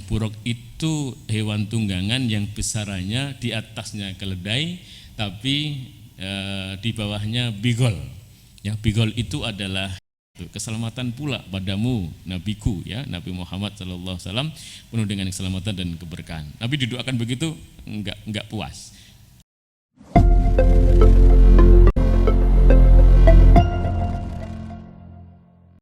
buruk itu hewan tunggangan yang besarannya di atasnya keledai, tapi di bawahnya bigol. Ya, bigol itu adalah keselamatan pula padamu nabiku, ya, Nabi Muhammad SAW, penuh dengan keselamatan dan keberkahan. Nabi didoakan begitu enggak puas.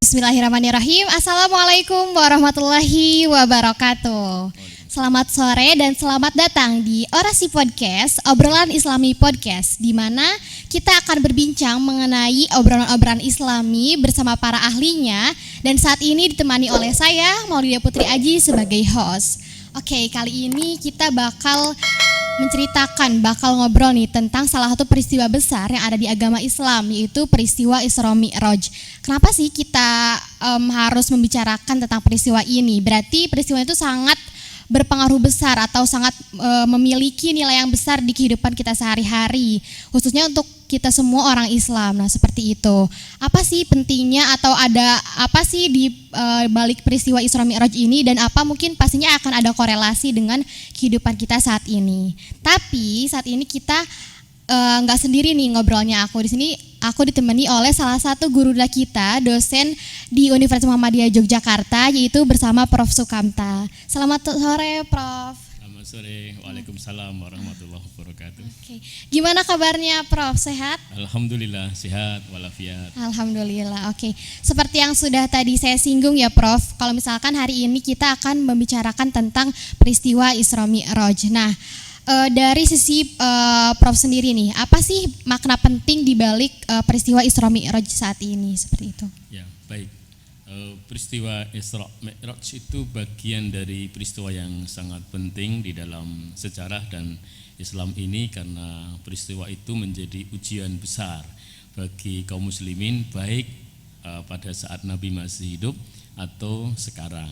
Bismillahirrahmanirrahim. Assalamualaikum warahmatullahi wabarakatuh. Selamat sore dan selamat datang di Orasi Podcast, obrolan Islami Podcast, di mana kita akan berbincang mengenai obrolan-obrolan Islami bersama para ahlinya, dan saat ini ditemani oleh saya, Maulidia Putri Aji, sebagai host. Oke, kali ini kita bakal ngobrol nih tentang salah satu peristiwa besar yang ada di agama Islam, yaitu peristiwa Isra Mi'raj. Kenapa sih kita harus membicarakan tentang peristiwa ini? Berarti peristiwa itu sangat berpengaruh besar atau sangat memiliki nilai yang besar di kehidupan kita sehari-hari, khususnya untuk kita semua orang Islam. Nah, seperti itu. Apa sih pentingnya atau ada apa sih di balik peristiwa Isra Mi'raj ini, dan apa mungkin pastinya akan ada korelasi dengan kehidupan kita saat ini. Tapi saat ini kita nggak sendiri nih ngobrolnya. Aku di sini ditemani oleh salah satu guru kita, dosen di Universitas Muhammadiyah Yogyakarta, yaitu bersama Prof. Sukamta. Selamat sore, Prof. Selamat sore, waalaikumsalam warahmatullahi wabarakatuh. Oke. Gimana kabarnya, Prof? Sehat? Alhamdulillah, sehat walafiat. Alhamdulillah, oke. Seperti yang sudah tadi saya singgung ya, Prof, kalau misalkan hari ini kita akan membicarakan tentang peristiwa Isra Mi'raj. Nah, dari sisi Prof sendiri nih, apa sih makna penting di balik peristiwa Isra Mi'raj saat ini, seperti itu? Ya, baik. Peristiwa Isra Mi'raj itu bagian dari peristiwa yang sangat penting di dalam sejarah dan Islam ini, karena peristiwa itu menjadi ujian besar bagi kaum muslimin, baik pada saat Nabi masih hidup atau sekarang.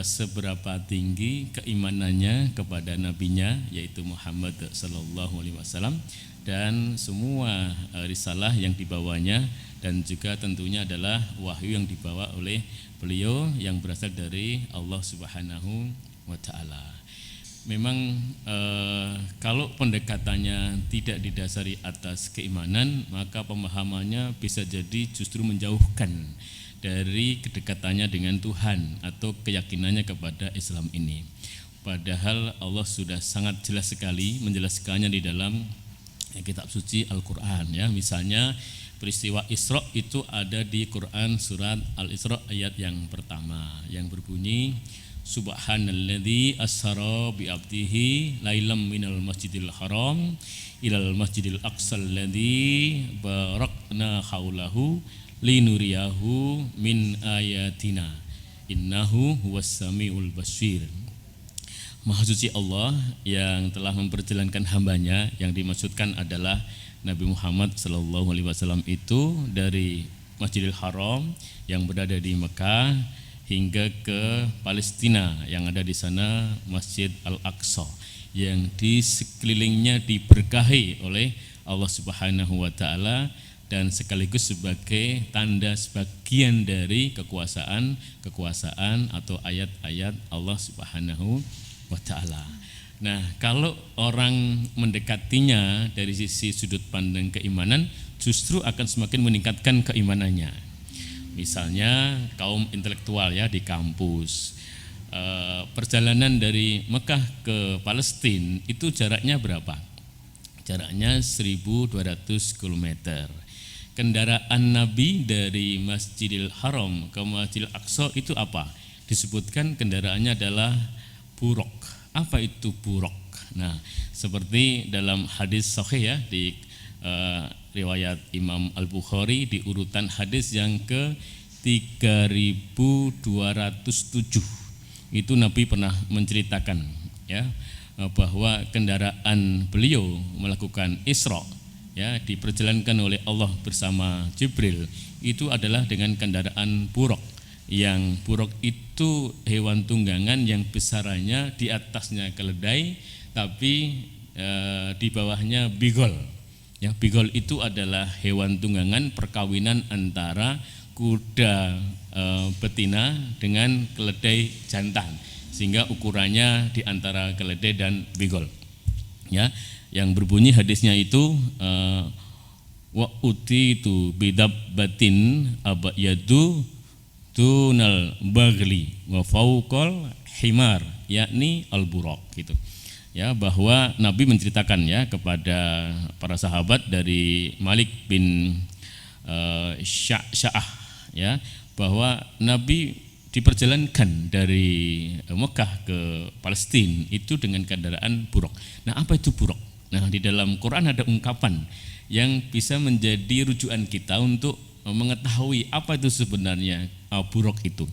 Seberapa tinggi keimanannya kepada nabinya, yaitu Muhammad sallallahu alaihi wasallam, dan semua risalah yang dibawanya, dan juga tentunya adalah wahyu yang dibawa oleh beliau yang berasal dari Allah Subhanahu wa taala. Memang kalau pendekatannya tidak didasari atas keimanan, maka pemahamannya bisa jadi justru menjauhkan dari kedekatannya dengan Tuhan atau keyakinannya kepada Islam ini. Padahal Allah sudah sangat jelas sekali menjelaskannya di dalam kitab suci Al-Qur'an, ya. Misalnya peristiwa Isra itu ada di Quran surat Al-Isra ayat yang pertama yang berbunyi Subhanalladzi asra bi abdihi lailam minal masjidil haram ilal masjidil aqsal ladzi barakna haulahu linuriyahu min ayatina innahu huwas samiul basir. Maha suci Allah yang telah memperjalankan hambanya, yang dimaksudkan adalah Nabi Muhammad SAW itu dari Masjidil Haram yang berada di Mekah hingga ke Palestina yang ada di sana Masjid Al-Aqsa, yang di sekelilingnya diberkahi oleh Allah Subhanahu wa taala, dan sekaligus sebagai tanda sebagian dari kekuasaan atau ayat-ayat Allah Subhanahu wa taala. Nah, kalau orang mendekatinya dari sisi sudut pandang keimanan, justru akan semakin meningkatkan keimanannya. Misalnya kaum intelektual, ya, di kampus, perjalanan dari Mekah ke Palestina itu jaraknya berapa? Jaraknya 1.200 km. Kendaraan Nabi dari Masjidil Haram ke Masjidil Aqsa itu apa? Disebutkan kendaraannya adalah buruk. Apa itu buruk? Nah, seperti dalam hadis sahih, ya, di riwayat Imam Al-Bukhari di urutan hadis yang ke 3207. Itu Nabi pernah menceritakan, ya, bahwa kendaraan beliau melakukan Isra, ya, diperjalankan oleh Allah bersama Jibril, itu adalah dengan kendaraan buruk. Yang buruk itu hewan tunggangan yang besarannya di atasnya keledai, tapi di bawahnya bigol. Ya, bigol itu adalah hewan tunggangan perkawinan antara kuda betina dengan keledai jantan, sehingga ukurannya di antara keledai dan bigol. Ya, yang berbunyi hadisnya itu wa utitu bidabbatin abayadu tunal bagli wa fauqal himar, yakni al-buraq gitu. Ya, bahwa Nabi menceritakan ya kepada para sahabat dari Malik bin Sya'ah ya, bahwa Nabi diperjalankan dari Mekah ke Palestina itu dengan kendaraan buruk. Nah, apa itu buruk? Nah, di dalam Quran ada ungkapan yang bisa menjadi rujukan kita untuk mengetahui apa itu sebenarnya buruk itu.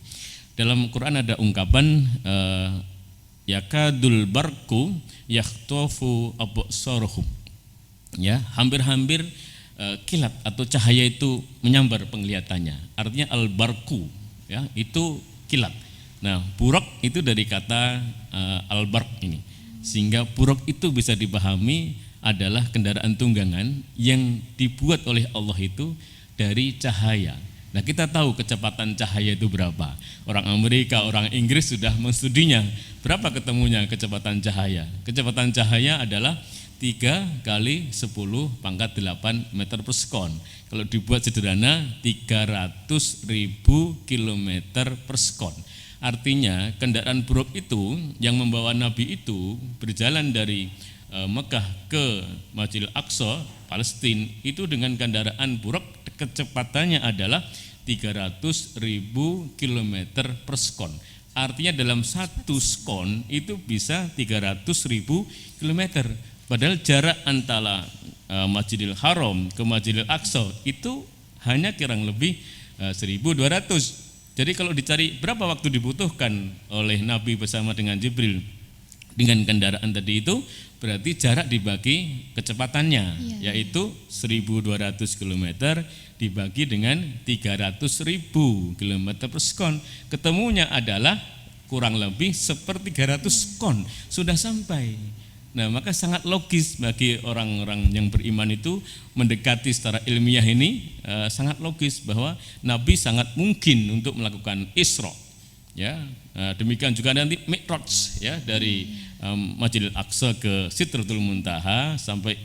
Dalam Quran ada ungkapan yakadul barku yakhtofu absaruhum. Ya, hampir-hampir kilat atau cahaya itu menyambar penglihatannya. Artinya al-barku ya, itu kilat. Nah, buruk itu dari kata al-barq ini. Sehingga buruk itu bisa dipahami adalah kendaraan tunggangan yang dibuat oleh Allah itu dari cahaya. Nah, kita tahu kecepatan cahaya itu berapa. Orang Amerika, orang Inggris sudah menstudinya. Berapa ketemunya kecepatan cahaya? Kecepatan cahaya adalah 3 kali 10 pangkat 8 meter per sekon. Kalau dibuat sederhana 300.000 kilometer per sekon. Artinya kendaraan buruk itu yang membawa Nabi itu berjalan dari Mekah ke Masjidil Aqsa, Palestina, itu dengan kendaraan buruk kecepatannya adalah 300.000 kilometer per sekon. Artinya dalam 1 sekon itu bisa 300.000 kilometer. Padahal jarak antara Masjidil Haram ke Masjidil Aqsa itu hanya kurang lebih 1.200. Jadi kalau dicari berapa waktu dibutuhkan oleh Nabi bersama dengan Jibril dengan kendaraan tadi itu, berarti jarak dibagi kecepatannya, yaitu 1.200 km dibagi dengan 300.000 km per sekon. Ketemunya adalah kurang lebih 1/300 sekon sudah sampai. Nah, maka sangat logis bagi orang-orang yang beriman itu mendekati secara ilmiah ini, sangat logis bahwa Nabi sangat mungkin untuk melakukan Isra. Ya, demikian juga nanti Mi'raj ya, dari Masjidil Aqsa ke Sidratul Muntaha sampai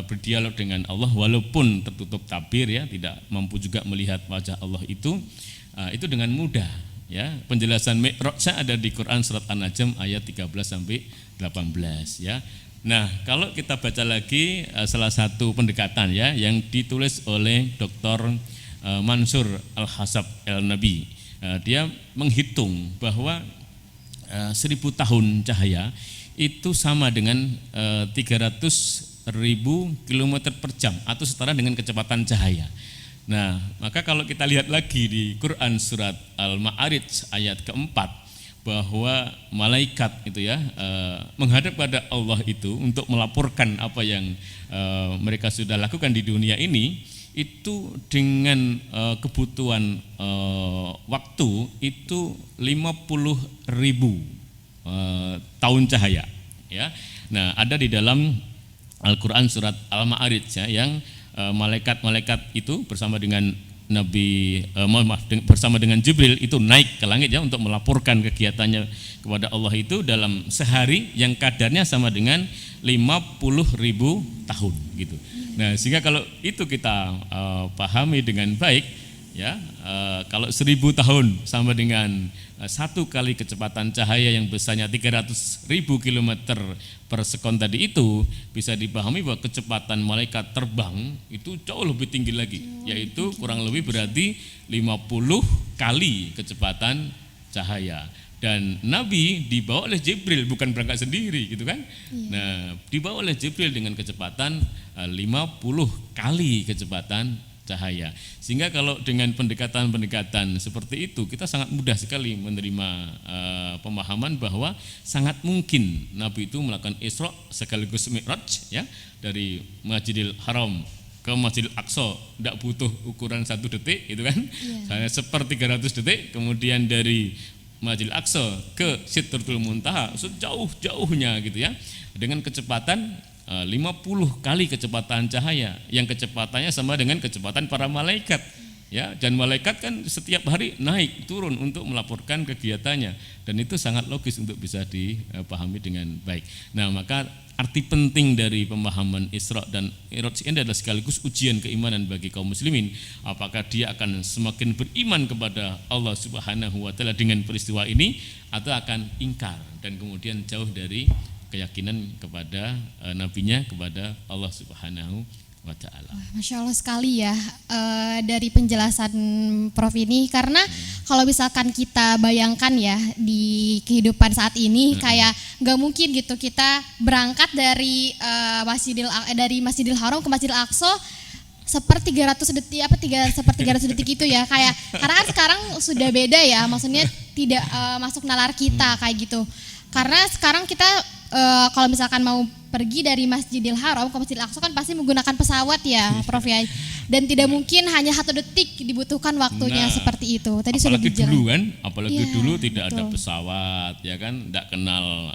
berdialog dengan Allah walaupun tertutup tabir ya, tidak mampu juga melihat wajah Allah itu dengan mudah ya. Penjelasan Mi'rajnya ada di Quran surat An-Najm ayat 13 sampai 18 ya. Nah, kalau kita baca lagi salah satu pendekatan ya yang ditulis oleh Dr. Mansur Al-Hasab El-Nabi. Dia menghitung bahwa 1.000 tahun cahaya itu sama dengan 300.000 km per jam atau setara dengan kecepatan cahaya. Nah, maka kalau kita lihat lagi di Quran surat Al-Ma'arij ayat keempat, bahwa malaikat itu ya menghadap pada Allah itu untuk melaporkan apa yang mereka sudah lakukan di dunia ini, itu dengan kebutuhan waktu itu 50.000 tahun cahaya ya. Nah, ada di dalam Al-Quran surat Al-Ma'arij ya, yang malaikat-malaikat itu bersama dengan bersama dengan Jibril itu naik ke langit ya untuk melaporkan kegiatannya kepada Allah itu dalam sehari yang kadarnya sama dengan 50.000 tahun gitu. Nah, sehingga kalau itu kita pahami dengan baik ya, kalau 1.000 tahun sama dengan 1 kali kecepatan cahaya yang besarnya 300.000 km per sekon tadi itu, bisa dipahami bahwa kecepatan malaikat terbang itu jauh lebih tinggi lagi, yaitu kurang lebih berarti 50 kali kecepatan cahaya. Dan Nabi dibawa oleh Jibril, bukan berangkat sendiri gitu kan. Nah, dibawa oleh Jibril dengan kecepatan 50 kali kecepatan cahaya. Sehingga kalau dengan pendekatan-pendekatan seperti itu, kita sangat mudah sekali menerima pemahaman bahwa sangat mungkin Nabi itu melakukan Isra sekaligus Mi'raj ya, dari Masjidil Haram ke Masjidil Aqsa, tidak butuh ukuran 1 detik gitu kan. Hanya 1/300 detik. Kemudian dari Masjidil Aqsa ke Sidratul Muntaha sejauh-jauhnya gitu ya, dengan kecepatan 50 kali kecepatan cahaya, yang kecepatannya sama dengan kecepatan para malaikat ya, dan malaikat kan setiap hari naik turun untuk melaporkan kegiatannya, dan itu sangat logis untuk bisa dipahami dengan baik. Nah, maka arti penting dari pemahaman Isra dan Mi'raj ini adalah sekaligus ujian keimanan bagi kaum muslimin. Apakah dia akan semakin beriman kepada Allah Subhanahu wa taala dengan peristiwa ini, atau akan ingkar dan kemudian jauh dari keyakinan kepada nabinya, kepada Allah Subhanahu wa ta'ala. Masya Allah sekali ya dari penjelasan Prof ini, karena kalau misalkan kita bayangkan ya di kehidupan saat ini, kayak nggak mungkin gitu kita berangkat dari Masjidil Haram ke Masjidil Aqsa seperti 300 detik itu ya, kayak karena kan sekarang sudah beda ya, maksudnya tidak masuk nalar kita kayak gitu. Karena sekarang kita kalau misalkan mau pergi dari Masjidil Haram ke Masjidil Aqsa kan pasti menggunakan pesawat ya, Prof ya. Dan tidak mungkin hanya 1 detik dibutuhkan waktunya seperti itu. Tadi sudah dijelaskan. Apalagi dulu tidak ada pesawat, ya kan, tidak kenal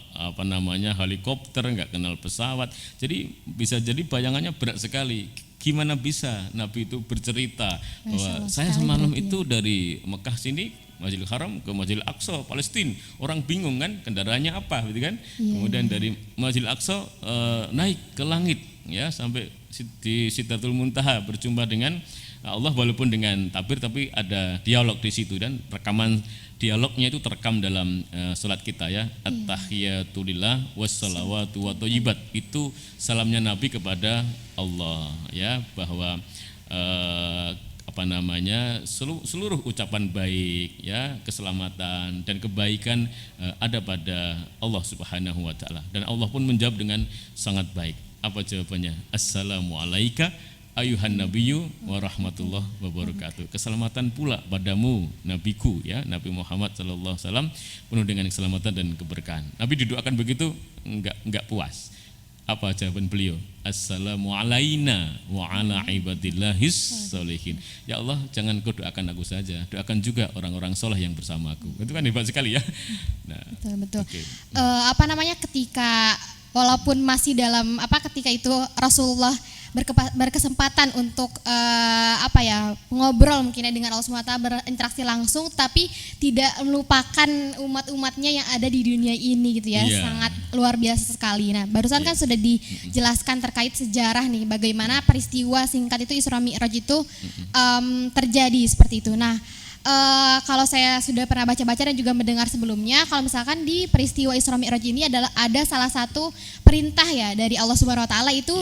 helikopter, nggak kenal pesawat. Jadi bisa jadi bayangannya berat sekali. Gimana bisa Nabi itu bercerita bahwa saya semalam itu dari Mekah sini Masjidil Haram ke Masjidil Aqsa Palestina, orang bingung kan kendaraannya apa gitu kan. Kemudian dari Masjidil Aqsa naik ke langit ya sampai di Sidratul Muntaha berjumpa dengan Allah, walaupun dengan tabir tapi ada dialog di situ, dan rekaman dialognya itu terekam dalam salat kita ya. At-tahiyatu lillah wassalawatu wa thayyibat, itu salamnya Nabi kepada Allah ya, bahwa seluruh ucapan baik ya, keselamatan dan kebaikan ada pada Allah Subhanahu wa taala, dan Allah pun menjawab dengan sangat baik. Apa jawabannya? Assalamu alayka ayuhan nabiyyu wa rahmatullah wabarakatuh. Keselamatan pula padamu nabiku ya, Nabi Muhammad sallallahu alaihi wasallam, penuh dengan keselamatan dan keberkahan. Nabi didoakan begitu enggak puas. Apa jawaban beliau? Assalamu alaina wa ala ibadillahis sholihin. Ya Allah, jangan kau doakan aku saja, doakan juga orang-orang soleh yang bersamaku. Itu kan hebat sekali ya. Nah, betul. Okay. Ketika walaupun masih dalam ketika itu Rasulullah berkesempatan untuk ngobrol mungkin dengan Allah SWT, berinteraksi langsung, tapi tidak melupakan umat-umatnya yang ada di dunia ini gitu ya. Sangat luar biasa sekali. Nah, barusan kan sudah dijelaskan terkait sejarah nih, bagaimana peristiwa singkat itu Isra Mi'raj itu terjadi seperti itu. Nah, kalau saya sudah pernah baca-baca dan juga mendengar sebelumnya, kalau misalkan di peristiwa Isra Mi'raj ini ada salah satu perintah ya dari Allah Subhanahu wa taala, itu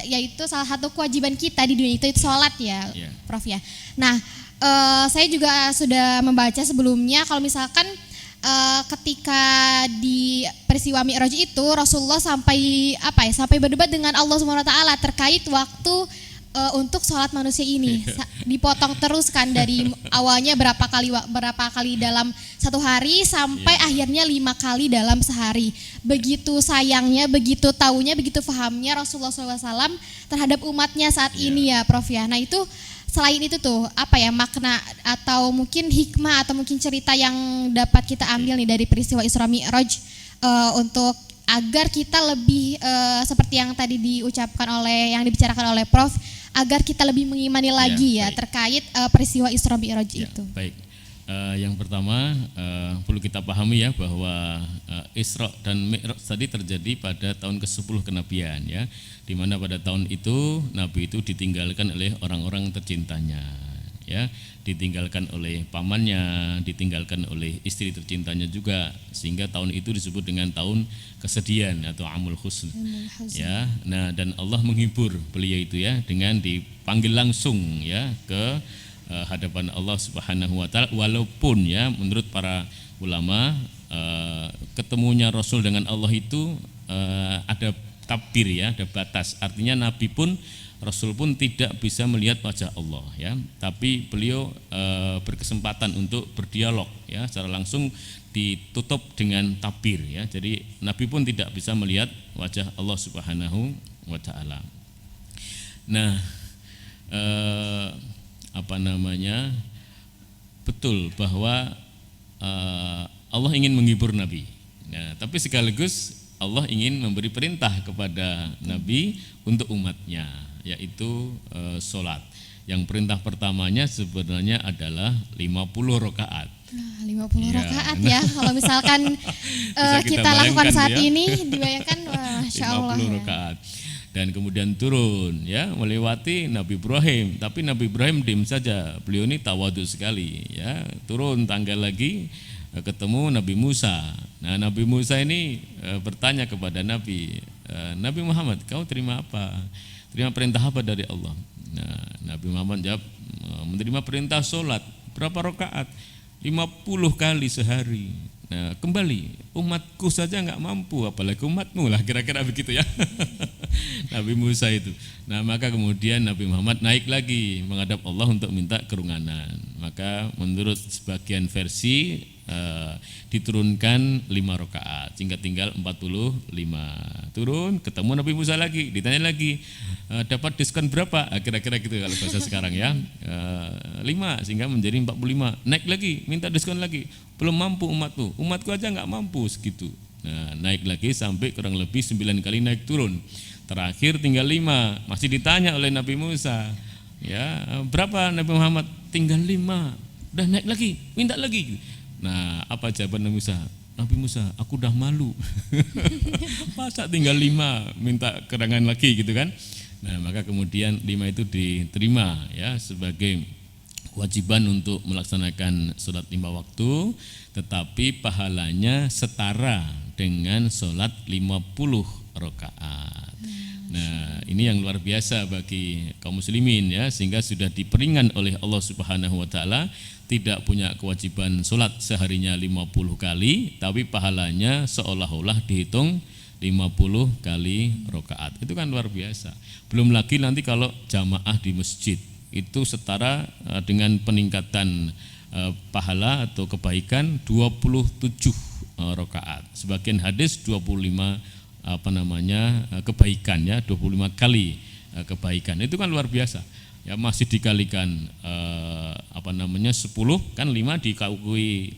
yaitu salah satu kewajiban kita di dunia itu sholat ya, Prof ya. Nah, saya juga sudah membaca sebelumnya kalau misalkan ketika di peristiwa Mi'raj itu Rasulullah sampai berdebat dengan Allah Subhanahu wa taala terkait waktu untuk sholat manusia ini. Dipotong terus kan, dari awalnya berapa kali dalam satu hari sampai akhirnya 5 kali dalam sehari. Begitu sayangnya, begitu taunya, begitu fahamnya Rasulullah SAW terhadap umatnya saat ini ya, Prof ya. Nah, itu selain itu tuh makna atau mungkin hikmah atau mungkin cerita yang dapat kita ambil nih dari peristiwa Isra Mi'raj untuk agar kita lebih seperti yang tadi yang dibicarakan oleh Prof, agar kita lebih mengimani lagi terkait peristiwa Isra Mi'raj itu. Baik. Yang pertama perlu kita pahami ya bahwa Isra dan Mi'raj tadi terjadi pada tahun ke-10 kenabian ya, di mana pada tahun itu Nabi itu ditinggalkan oleh orang-orang tercintanya ya, ditinggalkan oleh pamannya, ditinggalkan oleh istri tercintanya juga, sehingga tahun itu disebut dengan tahun kesedihan atau Amul Huzn ya. Nah, dan Allah menghibur beliau itu ya dengan dipanggil langsung ya ke hadapan Allah Subhanahu wa taala, walaupun ya menurut para ulama ketemunya Rasul dengan Allah itu ada tabir ya, ada batas. Artinya Nabi pun, Rasul pun tidak bisa melihat wajah Allah ya, tapi beliau berkesempatan untuk berdialog ya secara langsung, ditutup dengan tabir ya. Jadi Nabi pun tidak bisa melihat wajah Allah Subhanahu wa taala. Nah, betul bahwa Allah ingin menghibur Nabi. Nah, tapi sekaligus Allah ingin memberi perintah kepada Nabi untuk umatnya, yaitu sholat Yang perintah pertamanya sebenarnya adalah 50 rakaat. Nah, 50 Iya. rakaat ya. Kalau misalkan Bisa kita lakukan bayangkan saat ya. ini, dibayangkan wah, Masya Allah 50 ya. rakaat. Dan kemudian turun ya melewati Nabi Ibrahim, tapi Nabi Ibrahim diam saja. Beliau ini tawadhu sekali ya. Turun tangga lagi ketemu Nabi Musa. Nah, Nabi Musa ini bertanya kepada Nabi, Nabi Muhammad, kau terima apa? Terima perintah apa dari Allah? Nah, Nabi Muhammad jawab, menerima perintah sholat. Berapa rakaat? 50 kali sehari. Nah, kembali, umatku saja nggak mampu, apalagi umatmu lah, kira-kira begitu ya. Nabi Musa itu. Nah, maka kemudian Nabi Muhammad naik lagi menghadap Allah untuk minta kerunganan. Maka menurut sebagian versi diturunkan 5 rakaat, sehingga tinggal 45. Turun, ketemu Nabi Musa lagi, ditanya lagi, dapat diskon berapa? Kira-kira gitu kalau bahasa sekarang ya. 5 sehingga menjadi 45. Naik lagi, minta diskon lagi. Belum mampu umatku aja nggak mampu segitu. Nah, naik lagi sampai kurang lebih 9 kali naik turun. Terakhir tinggal 5, masih ditanya oleh Nabi Musa. Ya, berapa Nabi Muhammad? Tinggal 5. Udah naik lagi, minta lagi. Nah, apa jawaban Nabi Musa? Nabi Musa, aku udah malu. Masa tinggal 5 minta kerangan lagi gitu kan? Nah, maka kemudian 5 itu diterima ya sebagai kewajiban untuk melaksanakan sholat 5 waktu, tetapi pahalanya setara dengan sholat 50 rakaat. Nah, ini yang luar biasa bagi kaum muslimin ya, sehingga sudah diperingan oleh Allah Subhanahu wa taala, tidak punya kewajiban sholat seharinya 50 kali, tapi pahalanya seolah-olah dihitung 50 kali rakaat. Itu kan luar biasa. Belum lagi nanti kalau jamaah di masjid, itu setara dengan peningkatan pahala atau kebaikan 27 rakaat. Sebagian hadis 25 kebaikan ya, 25 kali kebaikan. Itu kan luar biasa. Ya, masih dikalikan 10 kan 5 dikali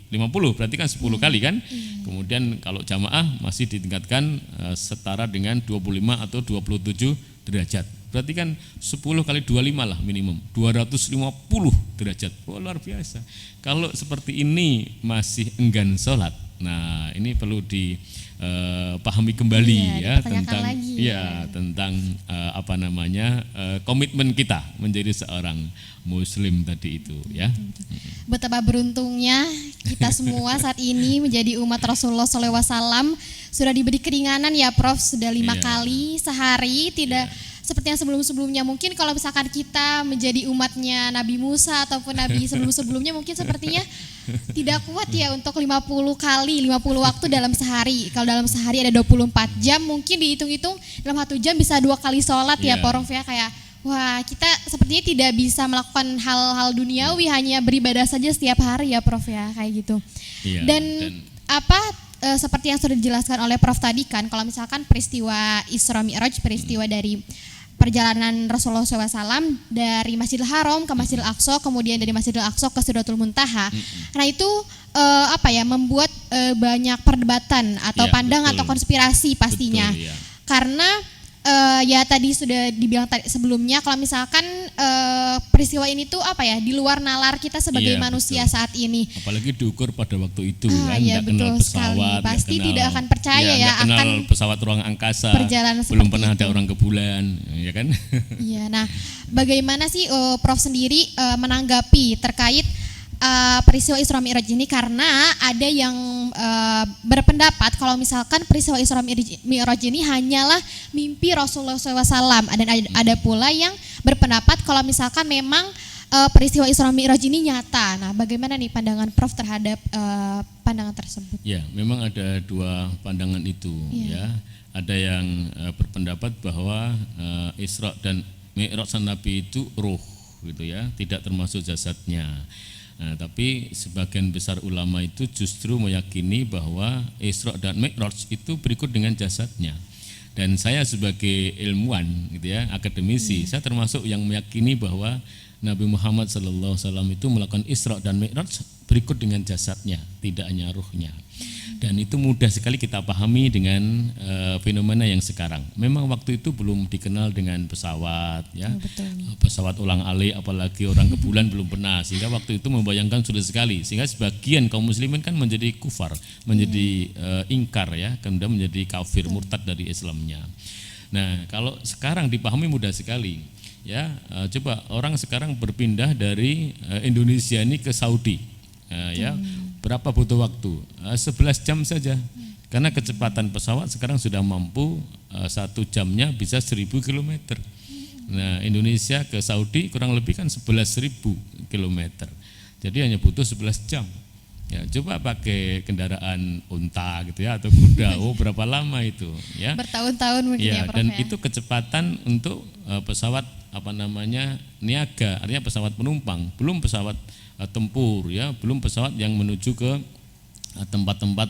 50 berarti kan 10 kali kan. Kemudian kalau jamaah masih ditingkatkan setara dengan 25 atau 27 derajat. Berarti kan 10 kali 25 lah minimum 250 derajat. Wah, luar biasa. Kalau seperti ini masih enggan sholat, nah ini perlu dipahami kembali ya tentang lagi, tentang komitmen kita menjadi seorang muslim tadi itu ya. Betapa beruntungnya kita semua saat ini menjadi umat Rasulullah SAW, sudah diberi keringanan ya Prof, sudah 5 kali sehari, tidak seperti yang sebelum-sebelumnya. Mungkin kalau misalkan kita menjadi umatnya Nabi Musa ataupun Nabi sebelum-sebelumnya, mungkin sepertinya tidak kuat ya untuk 50 kali, 50 waktu dalam sehari. Kalau dalam sehari ada 24 jam, mungkin dihitung-hitung dalam 1 jam bisa 2 kali sholat ya Prof ya. Kayak wah, kita sepertinya tidak bisa melakukan hal-hal duniawi, hanya beribadah saja setiap hari ya Prof ya, kayak gitu. Dan seperti yang sudah dijelaskan oleh Prof tadi kan, kalau misalkan peristiwa Isra Mi'raj, peristiwa dari perjalanan Rasulullah SAW dari Masjidil Haram ke Masjidil Aqsa, kemudian dari Masjidil Aqsa ke Sidratul Muntaha. Nah itu membuat banyak perdebatan atau pandangan atau konspirasi pastinya. Betul, karena ya tadi sudah dibilang sebelumnya, kalau misalkan peristiwa ini tuh di luar nalar kita sebagai manusia saat ini. Apalagi diukur pada waktu itu kan, Iya, nggak kenal pesawat, pasti tidak akan percaya nggak kenal akan pesawat ruang angkasa, perjalanan belum pernah itu. ada orang ke bulan, ya kan? Iya, nah bagaimana sih Prof sendiri menanggapi terkait peristiwa Isra Mi'raj ini, karena ada yang berpendapat kalau misalkan peristiwa Isra Mi'raj ini hanyalah mimpi Rasulullah SAW, dan ada pula yang berpendapat kalau misalkan memang peristiwa Isra Mi'raj ini nyata. Nah, bagaimana nih pandangan Prof terhadap pandangan tersebut? Ya, memang ada 2 pandangan itu ya. Ada yang berpendapat bahwa Isra dan Mi'raj Nabi itu ruh gitu ya, tidak termasuk jasadnya. Nah, tapi sebagian besar ulama itu justru meyakini bahwa Isra dan Mi'raj itu berikut dengan jasadnya. Dan saya sebagai ilmuwan gitu ya, akademisi, saya termasuk yang meyakini bahwa Nabi Muhammad SAW itu melakukan Isra dan Mi'raj berikut dengan jasadnya, tidak hanya ruhnya. Dan itu mudah sekali kita pahami dengan fenomena yang sekarang. Memang waktu itu belum dikenal dengan pesawat, ya, pesawat ulang-alik, apalagi orang ke bulan belum pernah. Sehingga waktu itu membayangkan sulit sekali. Sehingga sebagian kaum muslimin kan menjadi kufar, menjadi ingkar, ya, kemudian menjadi kafir, murtad dari Islamnya. Nah, kalau sekarang dipahami mudah sekali, ya. Coba orang sekarang berpindah dari Indonesia ini ke Saudi. Ya, berapa butuh waktu? 11 jam saja. Karena kecepatan pesawat sekarang sudah mampu 1 jamnya bisa 1000 km. Nah, Indonesia ke Saudi kurang lebih kan 11.000 km. Jadi hanya butuh 11 jam. Ya, coba pakai kendaraan unta gitu, ya, atau kuda. Oh, berapa lama itu, ya? Bertahun-tahun mungkin, ya, ya, Prof. Dan ya? itu kecepatan untuk pesawat niaga, artinya pesawat penumpang, belum pesawat tempur, ya, belum pesawat yang menuju ke tempat-tempat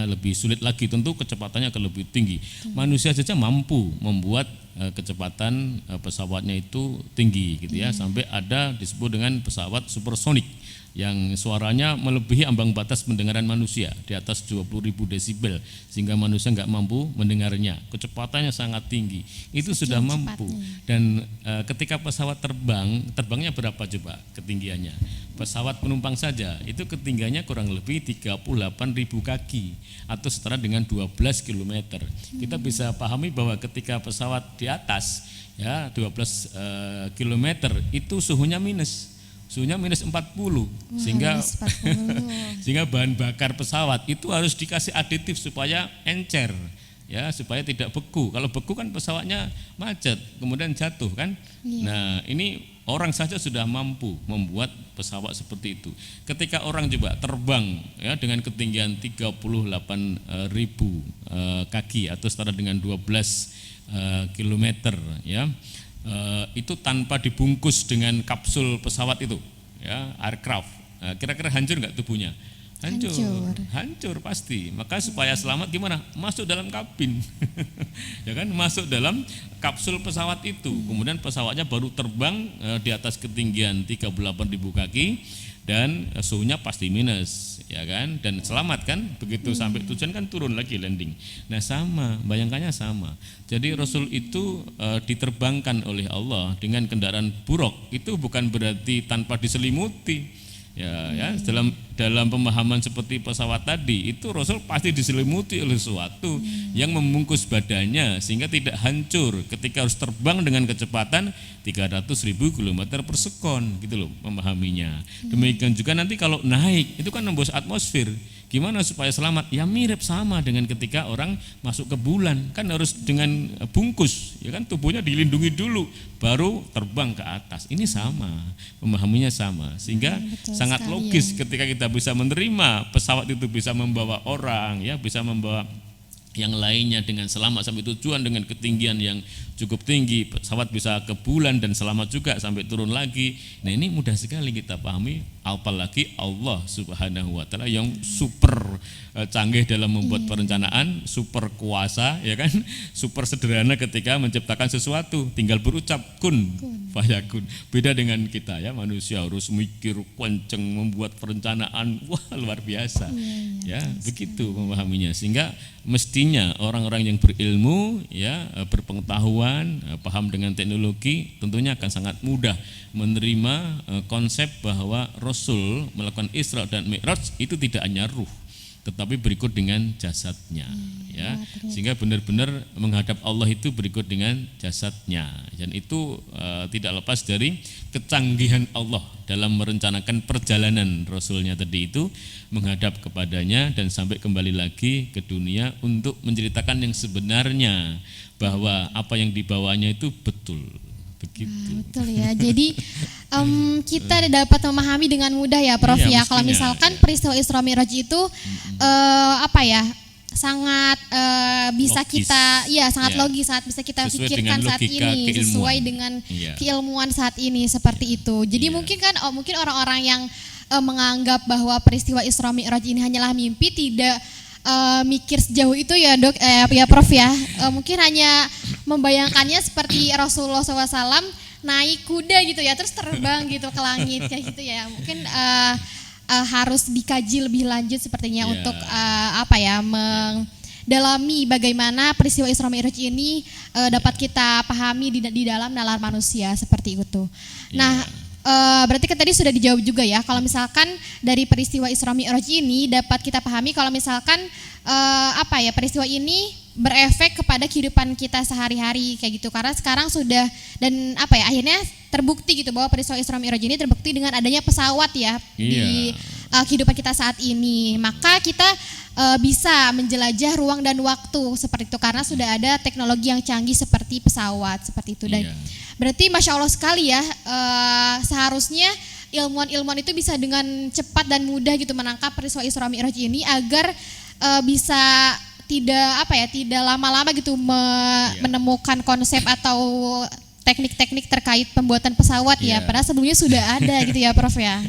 lebih sulit lagi, tentu kecepatannya akan lebih tinggi. Manusia saja mampu membuat kecepatan pesawatnya itu tinggi gitu, ya, sampai ada disebut dengan pesawat supersonik yang suaranya melebihi ambang batas pendengaran manusia di atas 20.000 desibel, sehingga manusia nggak mampu mendengarnya. Kecepatannya sangat tinggi, itu sudah mampu. Dan ketika pesawat terbangnya berapa coba ketinggiannya? Pesawat penumpang saja itu ketinggiannya kurang lebih 38.000 kaki atau setara dengan 12 km. Kita bisa pahami bahwa ketika pesawat di atas, ya, 12 km itu suhunya minus 40, sehingga sehingga bahan bakar pesawat itu harus dikasih aditif supaya encer, ya, supaya tidak beku. Kalau beku kan pesawatnya macet, kemudian jatuh kan. Nah, ini orang saja sudah mampu membuat pesawat seperti itu. Ketika orang coba terbang, ya, dengan ketinggian 38.000 kaki atau setara dengan 12 km, ya, itu tanpa dibungkus dengan kapsul pesawat itu, ya, aircraft, kira-kira hancur nggak tubuhnya? Hancur pasti. Maka supaya selamat gimana? Masuk dalam kabin, ya kan, masuk dalam kapsul pesawat itu. Kemudian pesawatnya baru terbang di atas ketinggian 38.000 kaki dan suhunya pasti minus, ya kan, dan selamat kan. Begitu sampai tujuan kan turun lagi landing. Nah, sama, bayangkannya sama. Jadi Rasul itu diterbangkan oleh Allah dengan kendaraan buruk. Itu bukan berarti tanpa diselimuti. Ya, dalam pemahaman seperti pesawat tadi, itu Rasul pasti diselimuti oleh sesuatu yang membungkus badannya sehingga tidak hancur ketika harus terbang dengan kecepatan 300.000 km per sekon, gitu loh memahaminya. Demikian juga nanti kalau naik itu kan nembus atmosfer. Gimana supaya selamat? Ya mirip sama dengan ketika orang masuk ke bulan, kan harus dengan bungkus, ya kan, tubuhnya dilindungi dulu baru terbang ke atas. Ini sama, memahaminya sama, sehingga sangat logis ketika kita bisa menerima pesawat itu bisa membawa orang, ya, bisa membawa yang lainnya dengan selamat sampai tujuan dengan ketinggian yang cukup tinggi. Pesawat bisa ke bulan dan selamat juga sampai turun lagi. Nah, ini mudah sekali kita pahami, apalagi Allah Subhanahu wa taala yang super canggih dalam membuat perencanaan, super kuasa, ya kan, super sederhana ketika menciptakan sesuatu, tinggal berucap kun fayakun. Beda dengan kita, ya, manusia harus mikir kenceng membuat perencanaan, wah, luar biasa. Ya, begitu memahaminya, sehingga mestinya orang-orang yang berilmu, ya, berpengetahuan, paham dengan teknologi, tentunya akan sangat mudah menerima konsep bahwa Rasul melakukan Isra dan Mi'raj itu tidak hanya ruh, tetapi berikut dengan jasadnya, ya, sehingga benar-benar menghadap Allah itu berikut dengan jasadnya, dan itu tidak lepas dari kecanggihan Allah dalam merencanakan perjalanan Rasulnya tadi itu menghadap kepadanya dan sampai kembali lagi ke dunia untuk menceritakan yang sebenarnya, bahwa apa yang dibawanya itu betul. Begitu. Betul, ya. Jadi kita dapat memahami dengan mudah, ya, Prof, ya. Kalau misalkan peristiwa Isra Mi'raj itu sangat bisa logis. Kita, ya, sangat logis, sangat bisa kita sesuai pikirkan saat ini, sesuai dengan keilmuan saat ini seperti itu. Jadi mungkin orang-orang yang menganggap bahwa peristiwa Isra Mi'raj ini hanyalah mimpi, tidak mikir sejauh itu, ya, Dok, ya, Prof, ya. Mungkin hanya membayangkannya seperti Rasulullah SAW naik kuda gitu, ya, terus terbang gitu ke langit kayak gitu, ya. Mungkin harus dikaji lebih lanjut sepertinya Ya. untuk mendalami bagaimana peristiwa Isra Mi'raj ini dapat kita pahami di dalam nalar manusia seperti itu. Nah, berarti kan tadi sudah dijawab juga ya, kalau misalkan dari peristiwa Isra Mi'raj ini dapat kita pahami kalau misalkan peristiwa ini berefek kepada kehidupan kita sehari-hari kayak gitu, karena sekarang sudah dan akhirnya terbukti gitu bahwa peristiwa Isra Mi'raj ini terbukti dengan adanya pesawat ya di kehidupan kita saat ini. Maka kita bisa menjelajah ruang dan waktu seperti itu karena sudah ada teknologi yang canggih seperti pesawat seperti itu. Dan berarti Masya Allah sekali ya, seharusnya ilmuwan-ilmuwan itu bisa dengan cepat dan mudah gitu menangkap peristiwa Isra Mi'raj ini agar bisa tidak lama-lama gitu menemukan konsep atau teknik-teknik terkait pembuatan pesawat ya, padahal sebelumnya sudah ada gitu ya Prof ya.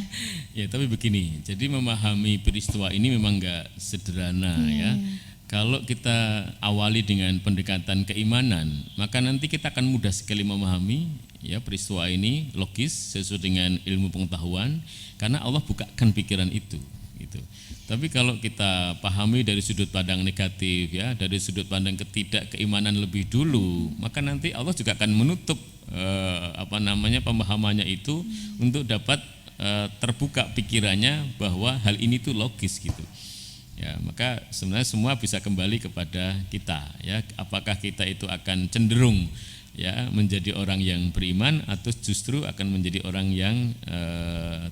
Ya, tapi begini, jadi memahami peristiwa ini memang enggak sederhana ya. Kalau kita awali dengan pendekatan keimanan, maka nanti kita akan mudah sekali memahami ya peristiwa ini logis sesuai dengan ilmu pengetahuan karena Allah bukakan pikiran itu gitu. Tapi kalau kita pahami dari sudut pandang negatif ya, dari sudut pandang ketidakkeimanan lebih dulu, maka nanti Allah juga akan menutup pemahamannya itu untuk dapat terbuka pikirannya bahwa hal ini tuh logis gitu. Ya, maka sebenarnya semua bisa kembali kepada kita ya, apakah kita itu akan cenderung ya menjadi orang yang beriman atau justru akan menjadi orang yang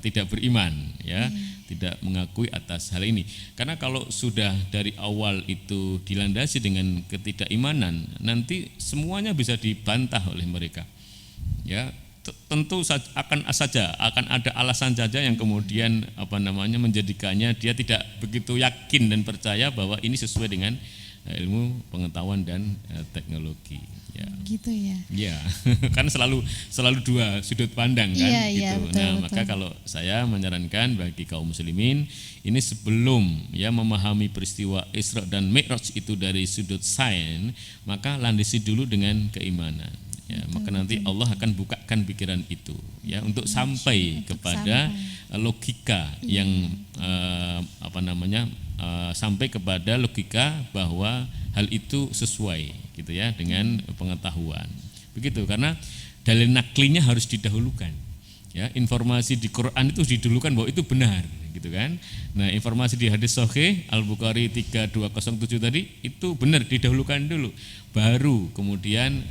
tidak beriman ya, tidak mengakui atas hal ini. Karena kalau sudah dari awal itu dilandasi dengan ketidakimanan, nanti semuanya bisa dibantah oleh mereka. Ya, tentu akan ada alasan saja yang kemudian menjadikannya dia tidak begitu yakin dan percaya bahwa ini sesuai dengan ilmu pengetahuan dan teknologi. Ya. Gitu ya. Ya, kan selalu dua sudut pandang kan iya, gitu. Iya, betul, Nah, betul. maka kalau saya menyarankan bagi kaum muslimin ini sebelum ya memahami peristiwa Isra dan Mi'raj itu dari sudut sains, maka landasi dulu dengan keimanan. Ya, maka nanti Allah akan bukakan pikiran itu ya untuk sampai kepada logika yang sampai kepada logika bahwa hal itu sesuai gitu ya dengan pengetahuan. Begitu, karena dalil naklinya harus didahulukan. Ya, informasi di Quran itu didahulukan bahwa itu benar gitu kan. Nah, informasi di hadis sahih Al-Bukhari 3207 tadi itu benar didahulukan dulu. Baru kemudian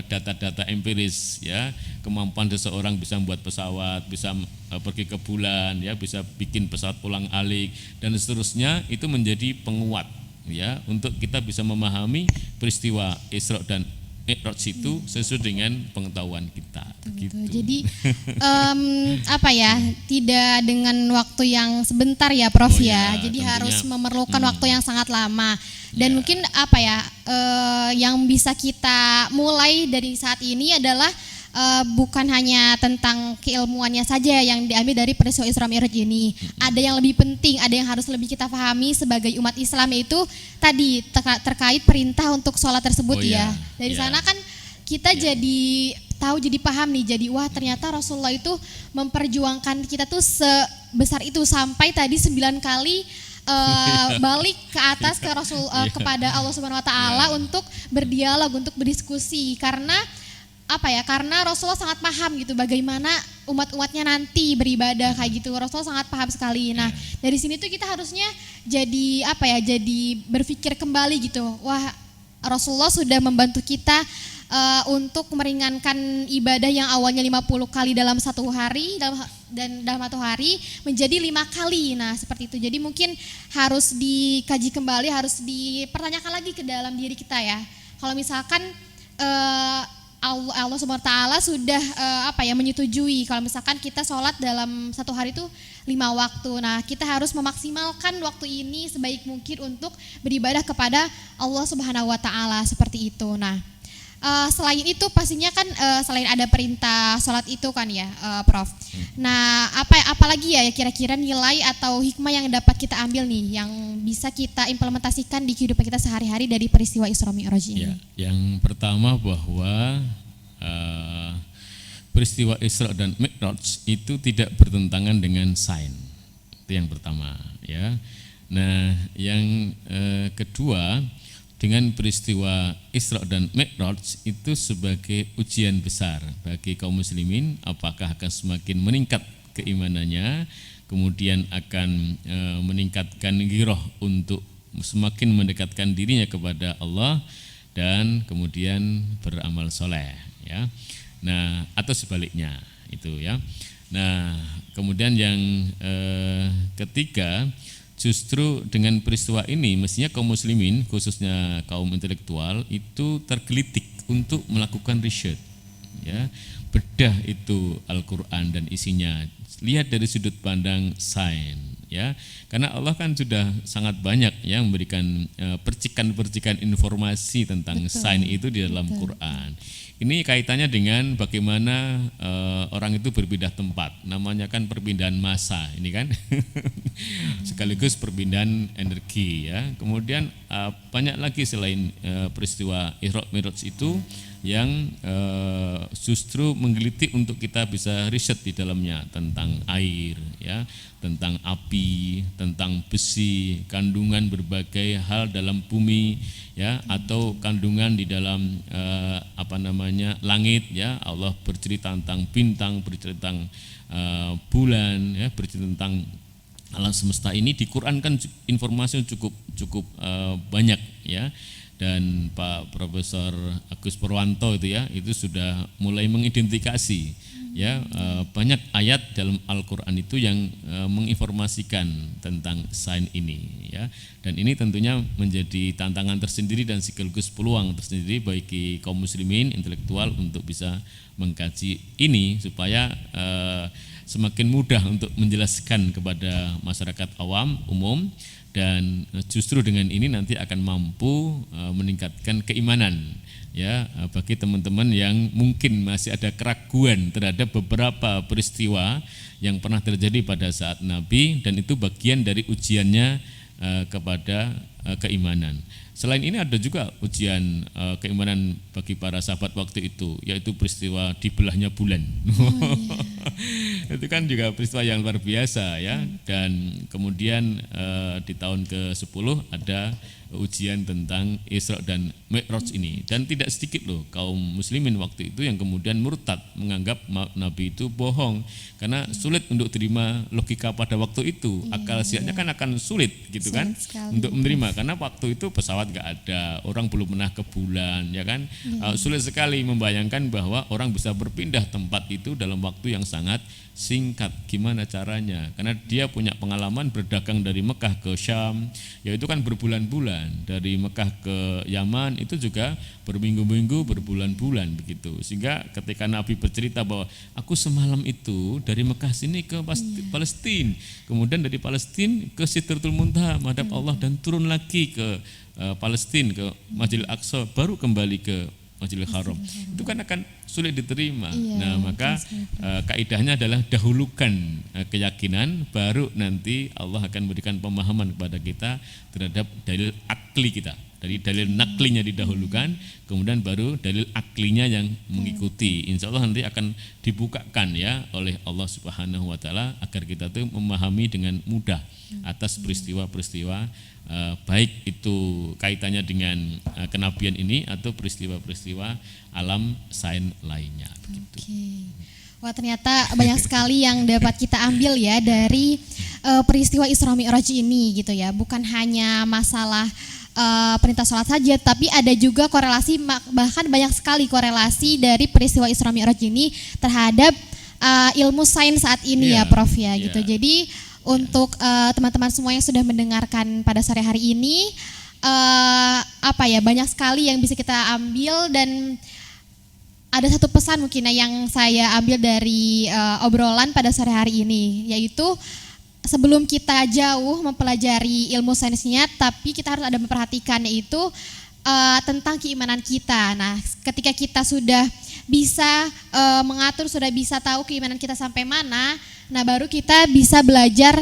data-data empiris ya, kemampuan seseorang bisa membuat pesawat, bisa pergi ke bulan ya, bisa bikin pesawat ulang-alik dan seterusnya, itu menjadi penguat ya untuk kita bisa memahami peristiwa Isra dan Mi'raj itu sesuai dengan pengetahuan kita. Gitu. Jadi tidak dengan waktu yang sebentar ya Prof ya. Jadi tentunya, harus memerlukan waktu yang sangat lama. Dan mungkin yang bisa kita mulai dari saat ini adalah bukan hanya tentang keilmuannya saja yang diambil dari peristiwa Isra Mi'raj ini. Ada yang lebih penting, ada yang harus lebih kita pahami sebagai umat Islam, yaitu tadi terkait perintah untuk sholat tersebut ya. Dari sana kan kita jadi tahu, jadi paham nih, jadi wah ternyata Rasulullah itu memperjuangkan kita tuh sebesar itu sampai tadi 9 kali balik ke atas ke Rasul kepada Allah Subhanahu wa taala untuk berdialog, untuk berdiskusi karena karena Rasulullah sangat paham gitu bagaimana umat-umatnya nanti beribadah kayak gitu. Rasulullah sangat paham sekali. Nah, dari sini tuh kita harusnya jadi jadi berpikir kembali gitu. Wah, Rasulullah sudah membantu kita untuk meringankan ibadah yang awalnya 50 kali dalam satu hari dalam satu hari menjadi 5 kali. Nah, seperti itu. Jadi mungkin harus dikaji kembali, harus dipertanyakan lagi ke dalam diri kita ya. Kalau misalkan Allah Subhanahu wa taala sudah menyetujui kalau misalkan kita sholat dalam satu hari itu 5 waktu. Nah, kita harus memaksimalkan waktu ini sebaik mungkin untuk beribadah kepada Allah Subhanahu wa taala seperti itu. Nah, selain itu pastinya kan selain ada perintah sholat itu kan ya Prof. Nah, apalagi ya kira-kira nilai atau hikmah yang dapat kita ambil nih yang bisa kita implementasikan di kehidupan kita sehari-hari dari peristiwa Isra Mi'raj ini? Ya, yang pertama bahwa peristiwa Isra dan Mi'raj itu tidak bertentangan dengan sains. Itu yang pertama, ya. Nah, yang kedua, dengan peristiwa Isra dan Mi'raj itu sebagai ujian besar bagi kaum muslimin, apakah akan semakin meningkat keimanannya, kemudian akan meningkatkan ghirah untuk semakin mendekatkan dirinya kepada Allah dan kemudian beramal soleh, ya. Nah, atau sebaliknya itu, ya. Nah, kemudian yang ketiga, justru dengan peristiwa ini mestinya kaum muslimin, khususnya kaum intelektual, itu tergelitik untuk melakukan riset, ya, bedah itu Al-Quran dan isinya, lihat dari sudut pandang sains, ya, karena Allah kan sudah sangat banyak ya memberikan percikan-percikan informasi tentang sains itu di dalam Quran. Ini kaitannya dengan bagaimana orang itu berpindah tempat, namanya kan perpindahan massa ini kan, sekaligus perpindahan energi, ya. Kemudian banyak lagi selain peristiwa Isra Mi'raj itu yang justru menggelitik untuk kita bisa riset di dalamnya tentang air, ya, tentang api, tentang besi, kandungan berbagai hal dalam bumi, ya, atau kandungan di dalam langit, ya. Allah bercerita tentang bintang, bercerita tentang bulan, ya, bercerita tentang alam semesta ini. Di Quran kan informasi cukup banyak, ya. Dan Pak Profesor Agus Purwanto itu sudah mulai mengidentifikasi, ya, banyak ayat dalam Al-Quran itu yang menginformasikan tentang sains ini, ya. Dan ini tentunya menjadi tantangan tersendiri dan sekaligus peluang tersendiri bagi kaum muslimin intelektual untuk bisa mengkaji ini supaya semakin mudah untuk menjelaskan kepada masyarakat awam umum. Dan justru dengan ini nanti akan mampu meningkatkan keimanan, ya, bagi teman-teman yang mungkin masih ada keraguan terhadap beberapa peristiwa yang pernah terjadi pada saat Nabi, dan itu bagian dari ujiannya kepada keimanan. Selain ini ada juga ujian keimanan bagi para sahabat waktu itu, yaitu peristiwa dibelahnya bulan. Itu kan juga peristiwa yang luar biasa, ya. Dan kemudian di tahun ke-10 ada ujian tentang Isra dan Mi'raj ini, dan tidak sedikit loh kaum muslimin waktu itu yang kemudian murtad, menganggap Nabi itu bohong karena sulit untuk terima logika pada waktu itu. Akal sehatnya kan akan sulit gitu kan untuk menerima, karena waktu itu pesawat nggak ada, orang belum pernah ke bulan, ya kan. Sulit sekali membayangkan bahwa orang bisa berpindah tempat itu dalam waktu yang sangat singkat. Gimana caranya? Karena dia punya pengalaman berdagang dari Mekah ke Syam, yaitu kan berbulan-bulan. Dari Mekah ke Yaman itu juga berminggu-minggu, berbulan-bulan begitu. Sehingga ketika Nabi bercerita bahwa aku semalam itu dari Mekah sini ke Palestina, kemudian dari Palestina ke Sidratul Muntaha menghadap Allah, dan turun lagi ke Palestina ke Masjidil Aqsa, baru kembali ke Masjidil Haram, itu kan akan sulit diterima. Nah, maka kaidahnya adalah dahulukan keyakinan, baru nanti Allah akan memberikan pemahaman kepada kita terhadap dalil akli kita. Dari dalil naklinya didahulukan, kemudian baru dalil aklinya yang mengikuti. Insya Allah nanti akan dibukakan, ya, oleh Allah Subhanahu Wa Taala agar kita tuh memahami dengan mudah atas peristiwa-peristiwa, baik itu kaitannya dengan kenabian ini atau peristiwa-peristiwa alam sains lainnya. Begitu. Wah, ternyata banyak sekali yang dapat kita ambil, ya, dari peristiwa Isra Mi'raj ini gitu, ya. Bukan hanya masalah perintah sholat saja, tapi ada juga korelasi, bahkan banyak sekali korelasi dari peristiwa Isra Mi'raj ini terhadap ilmu sains saat ini, ya Prof, ya gitu. Jadi untuk teman-teman semua yang sudah mendengarkan pada sore hari ini, banyak sekali yang bisa kita ambil, dan ada satu pesan mungkin yang saya ambil dari obrolan pada sore hari ini, yaitu sebelum kita jauh mempelajari ilmu sainsnya, tapi kita harus ada memperhatikan, yaitu tentang keimanan kita. Nah, ketika kita sudah bisa mengatur, sudah bisa tahu keimanan kita sampai mana, nah baru kita bisa belajar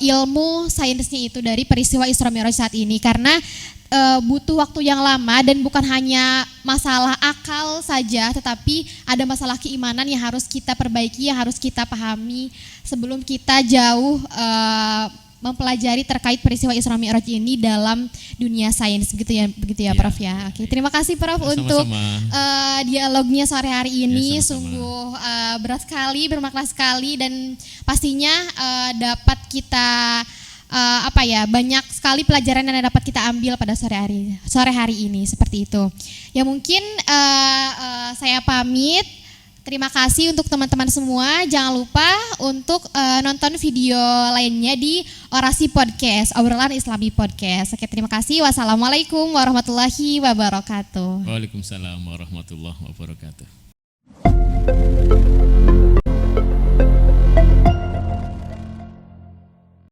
ilmu sainsnya itu dari peristiwa Isra Mi'raj saat ini. Karena butuh waktu yang lama dan bukan hanya masalah akal saja, tetapi ada masalah keimanan yang harus kita perbaiki, yang harus kita pahami sebelum kita jauh mempelajari terkait peristiwa Isra Mi'raj ini dalam dunia sains, begitu ya Prof ya. Oke, terima kasih Prof untuk dialognya sore hari ini. Sungguh berat sekali, bermakna sekali, dan pastinya dapat kita banyak sekali pelajaran yang dapat kita ambil pada sore hari ini, seperti itu. Ya mungkin saya pamit. Terima kasih untuk teman-teman semua. Jangan lupa untuk nonton video lainnya di Orasi Podcast, Obrolan Islami Podcast. Oke, terima kasih. Wassalamualaikum warahmatullahi wabarakatuh. Waalaikumsalam warahmatullahi wabarakatuh.